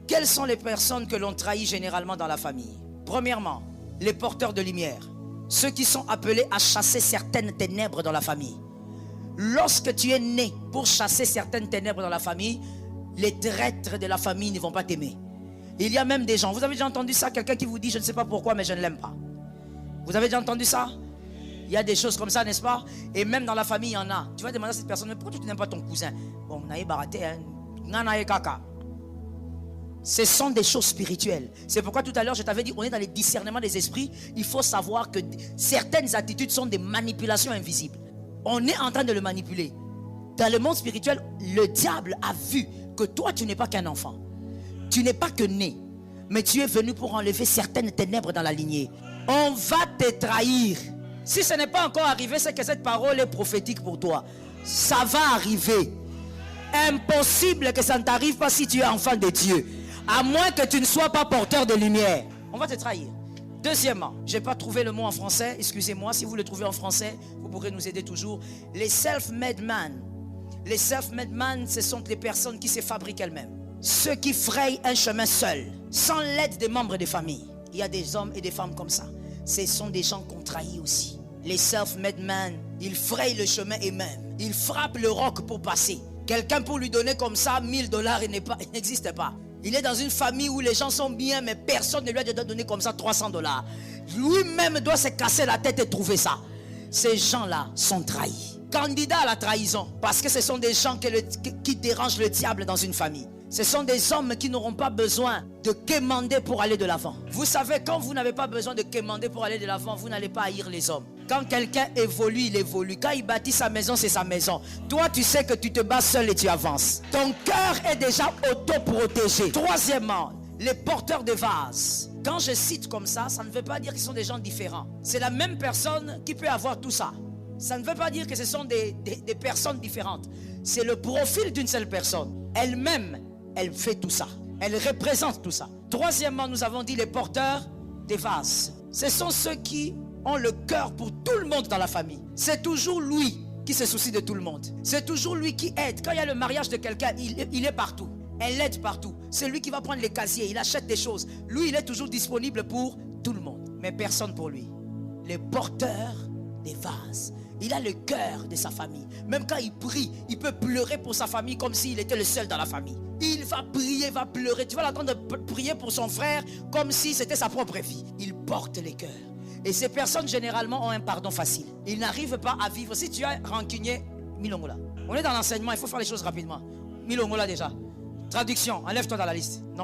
Quelles sont les personnes que l'on trahit généralement dans la famille? Premièrement, les porteurs de lumière. Ceux qui sont appelés à chasser certaines ténèbres dans la famille. Lorsque tu es né pour chasser certaines ténèbres dans la famille, les traîtres de la famille ne vont pas t'aimer. Il y a même des gens, vous avez déjà entendu ça, quelqu'un qui vous dit je ne sais pas pourquoi mais je ne l'aime pas. Vous avez déjà entendu ça? Il y a des choses comme ça, n'est-ce pas? Et même dans la famille, il y en a. Tu vas demander à cette personne, mais pourquoi tu n'aimes pas ton cousin? Bon, on a baraté, hein. Ce sont des choses spirituelles. C'est pourquoi tout à l'heure je t'avais dit, on est dans les discernements des esprits. Il faut savoir que certaines attitudes sont des manipulations invisibles. On est en train de le manipuler. Dans le monde spirituel, le diable a vu que toi tu n'es pas qu'un enfant. Tu n'es pas que né. Mais tu es venu pour enlever certaines ténèbres dans la lignée. On va te trahir. Si ce n'est pas encore arrivé, c'est que cette parole est prophétique pour toi. Ça va arriver. Impossible que ça ne t'arrive pas si tu es enfant de Dieu. À moins que tu ne sois pas porteur de lumière. On va te trahir. Deuxièmement, je n'ai pas trouvé le mot en français. Excusez-moi, si vous le trouvez en français, vous pourrez nous aider toujours. Les self-made man. Les self-made man, ce sont les personnes qui se fabriquent elles-mêmes. Ceux qui frayent un chemin seuls, sans l'aide des membres de famille. Il y a des hommes et des femmes comme ça. Ce sont des gens qu'on trahit aussi. Les self-made man, ils frayent le chemin eux-mêmes. Ils frappent le roc pour passer. Quelqu'un pour lui donner comme ça $1000, il n'existe pas. Il est dans une famille où les gens sont bien, mais personne ne lui a donné comme ça $300. Lui-même doit se casser la tête et trouver ça. Ces gens-là sont trahis. Candidats à la trahison, parce que ce sont des gens qui dérangent le diable dans une famille. Ce sont des hommes qui n'auront pas besoin de quémander pour aller de l'avant. Vous savez, quand vous n'avez pas besoin de quémander pour aller de l'avant, vous n'allez pas haïr les hommes. Quand quelqu'un évolue, il évolue. Quand il bâtit sa maison, c'est sa maison. Toi, tu sais que tu te bats seul et tu avances. Ton cœur est déjà auto-protégé. Troisièmement, les porteurs de vases. Quand je cite comme ça, ça ne veut pas dire qu'ils sont des gens différents. C'est la même personne qui peut avoir tout ça. Ça ne veut pas dire que ce sont des personnes différentes. C'est le profil d'une seule personne. Elle-même, elle fait tout ça. Elle représente tout ça. Troisièmement, nous avons dit les porteurs des vases. Ce sont ceux qui ont le cœur pour tout le monde dans la famille. C'est toujours lui qui se soucie de tout le monde. C'est toujours lui qui aide. Quand il y a le mariage de quelqu'un, il est partout. Elle l'aide partout. C'est lui qui va prendre les casiers. Il achète des choses. Lui, il est toujours disponible pour tout le monde. Mais personne pour lui. Les porteurs des vases. Il a le cœur de sa famille. Même quand il prie, il peut pleurer pour sa famille comme s'il était le seul dans la famille. Il va prier, va pleurer. Tu vas l'entendre prier pour son frère comme si c'était sa propre vie. Il porte les cœurs. Et ces personnes généralement ont un pardon facile. Ils n'arrivent pas à vivre. Si tu es rancunier, Milongola. On est dans l'enseignement, il faut faire les choses rapidement. Milongola déjà. Traduction, enlève-toi dans la liste. Non.